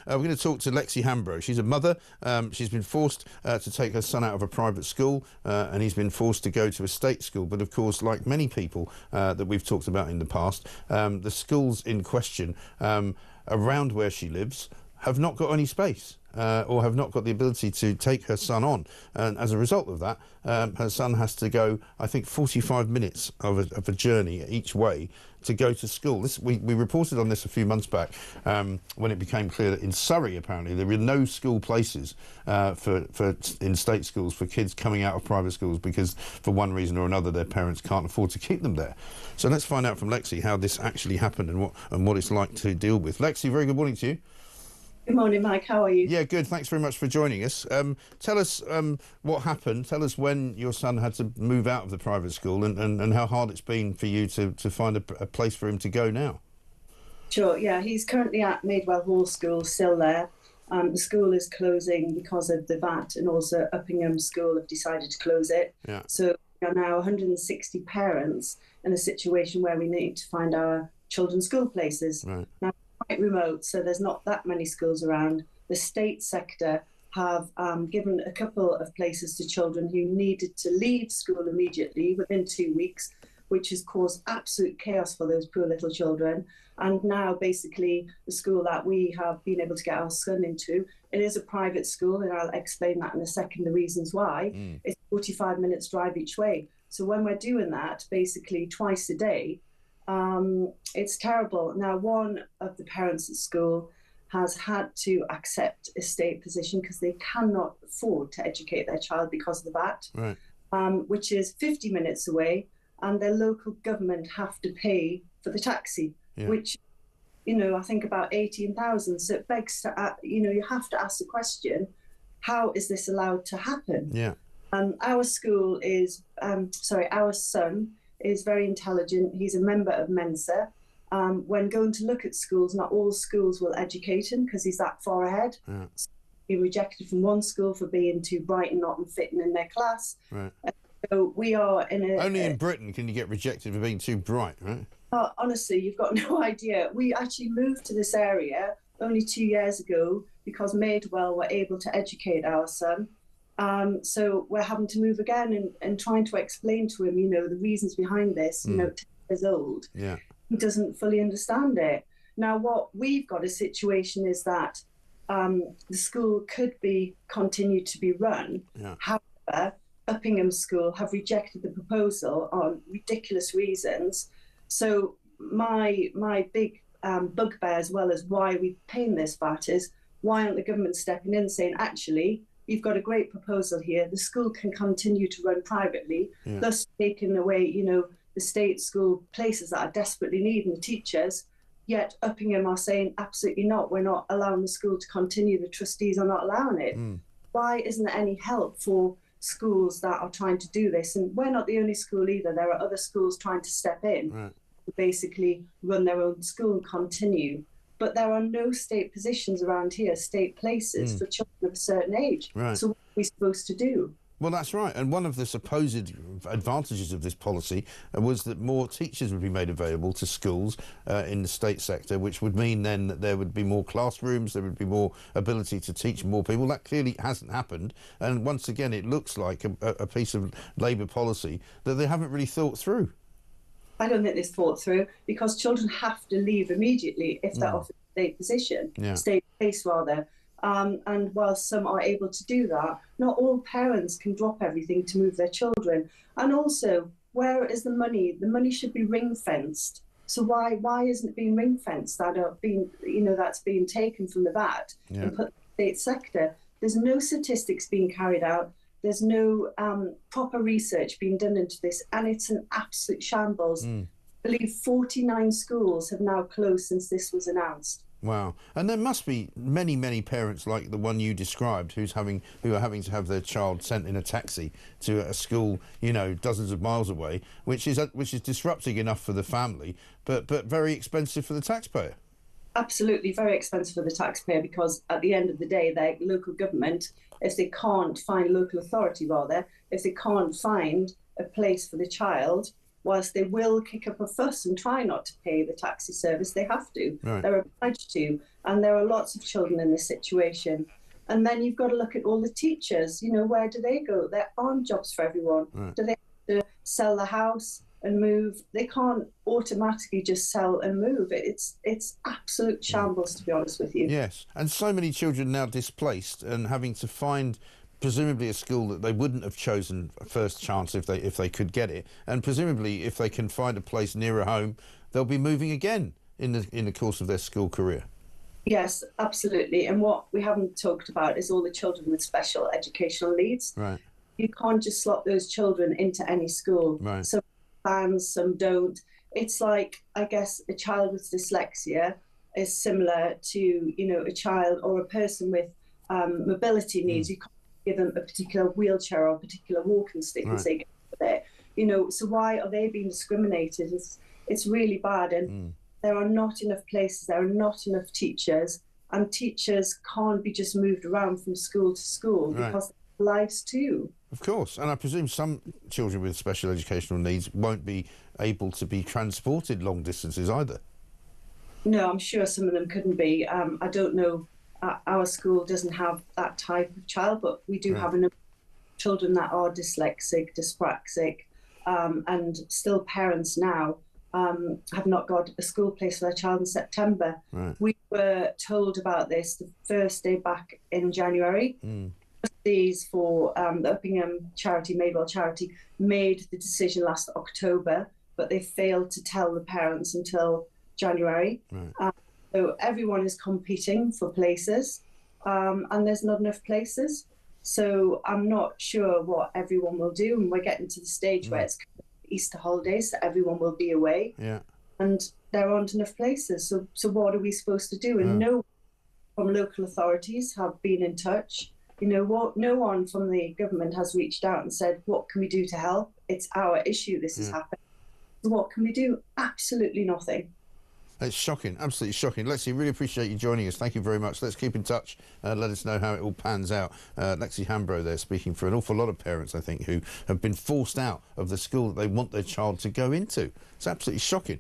We're going to talk to Lexi Hambro. She's a mother. She's been forced to take her son out of a private school, and he's been forced to go to a state school. But of course, like many people that we've talked about in the past, the schools in question around where she lives have not got any space. Or have not got the ability to take her son on. And as a result of that, her son has to go, I think, 45 minutes of a journey each way to go to school. We reported on this a few months back when it became clear that in Surrey, apparently, there were no school places in state schools for kids coming out of private schools because, for one reason or another, their parents can't afford to keep them there. So let's find out from Lexi how this actually happened and what it's like to deal with. Lexi, very good morning to you. Good morning, Mike. How are you? Yeah, good. Thanks very much for joining us. Tell us what happened. Tell us when your son had to move out of the private school and how hard it's been for you to find a place for him to go now. Sure, yeah. He's currently at Madewell Hall School, still there. The school is closing because of the VAT, and also Uppingham School have decided to close it. Yeah. So we are now 160 parents in a situation where we need to find our children's school places. Right. Now, quite remote, so there's not that many schools around. The state sector have given a couple of places to children who needed to leave school immediately within 2 weeks, which has caused absolute chaos for those poor little children. And now basically the school that we have been able to get our son into, it is a private school, and I'll explain that in a second, the reasons why. It's 45 minutes drive each way. So when we're doing that basically twice a day, it's terrible. Now, one of the parents at school has had to accept a state position because they cannot afford to educate their child because of the VAT, right. Which is 50 minutes away, and their local government have to pay for the taxi, which, I think about 18,000. So it begs to, you have to ask the question, how is this allowed to happen? Yeah. Our son is very intelligent. He's a member of Mensa. When going to look at schools, not all schools will educate him because he's that far ahead. Yeah. So he rejected from one school for being too bright and not fitting in their class. Right. So we are in a... Only in Britain can you get rejected for being too bright, right? Honestly, you've got no idea. We actually moved to this area only 2 years ago because Madewell were able to educate our son. So we're having to move again and trying to explain to him, the reasons behind this, 10 years old. Yeah. He doesn't fully understand it. Now, what we've got a situation is that the school could be continued to be run. Yeah. However, Uppingham School have rejected the proposal on ridiculous reasons. So my big bugbear, as well as why we're paying this VAT, is why aren't the government stepping in saying, actually, you've got a great proposal here. The school can continue to run privately, thus taking away, the state school places that are desperately needing the teachers. Yet Uppingham are saying, absolutely not. We're not allowing the school to continue. The trustees are not allowing it. Why isn't there any help for schools that are trying to do this? And we're not the only school either. There are other schools trying to step in, to basically run their own school and continue. But there are no state positions around here, state places for children of a certain age. Right. So what are we supposed to do? Well, that's right. And one of the supposed advantages of this policy was that more teachers would be made available to schools in the state sector, which would mean then that there would be more classrooms, there would be more ability to teach more people. That clearly hasn't happened. And once again, it looks like a piece of Labour policy that they haven't really thought through. I don't think this thought through, because children have to leave immediately if they're offered a state position, state place rather. And while some are able to do that, not all parents can drop everything to move their children. And also, where is the money? The money should be ring-fenced. So why isn't it being ring-fenced? That's being taken from the VAT and put in the state sector. There's no statistics being carried out. There's no proper research being done into this, and it's an absolute shambles. I believe 49 schools have now closed since this was announced. Wow. And there must be many, many parents like the one you described who are having to have their child sent in a taxi to a school, dozens of miles away, which is disrupting enough for the family, but very expensive for the taxpayer. Absolutely, very expensive for the taxpayer, because at the end of the day, their local government, if they can't find local authority rather, if they can't find a place for the child, whilst they will kick up a fuss and try not to pay the taxi service, they have to. Right. They're obliged to. And there are lots of children in this situation. And then you've got to look at all the teachers. You know, where do they go? There aren't jobs for everyone. Right. Do they have to sell the house and move? They can't automatically just sell and move. It's absolute shambles, to be honest with you. Yes, and so many children now displaced and having to find presumably a school that they wouldn't have chosen first chance if they could get it, and presumably if they can find a place nearer home, they'll be moving again in the course of their school career. Yes, absolutely. And what we haven't talked about is all the children with special educational needs. Right. You can't just slot those children into any school. Right. Some plans, some don't. It's like, I guess, a child with dyslexia is similar to, you know, a child or a person with mobility needs. You can't give them a particular wheelchair or a particular walking stick and say, get there. You know, so why are they being discriminated? It's really bad. And there are not enough places, there are not enough teachers, and teachers can't be just moved around from school to school because they have lives too. Of course, and I presume some children with special educational needs won't be able to be transported long distances either. No, I'm sure some of them couldn't be. I don't know, our school doesn't have that type of child, but we do have enough children that are dyslexic, dyspraxic, and still parents now have not got a school place for their child in September. We were told about this the first day back in January. Trustees for the Uppingham charity, Madewell charity, made the decision last October, but they failed to tell the parents until January. So everyone is competing for places, and there's not enough places. So I'm not sure what everyone will do, and we're getting to the stage where it's Easter holidays, so everyone will be away, and there aren't enough places. So what are we supposed to do? And no one from local authorities have been in touch. You know what? No one from the government has reached out and said, what can we do to help? It's our issue. This has happened. So what can we do? Absolutely nothing. It's shocking, absolutely shocking. Lexi, really appreciate you joining us. Thank you very much. Let's keep in touch. Let us know how it all pans out. Lexi Hambro there, speaking for an awful lot of parents, I think, who have been forced out of the school that they want their child to go into. It's absolutely shocking.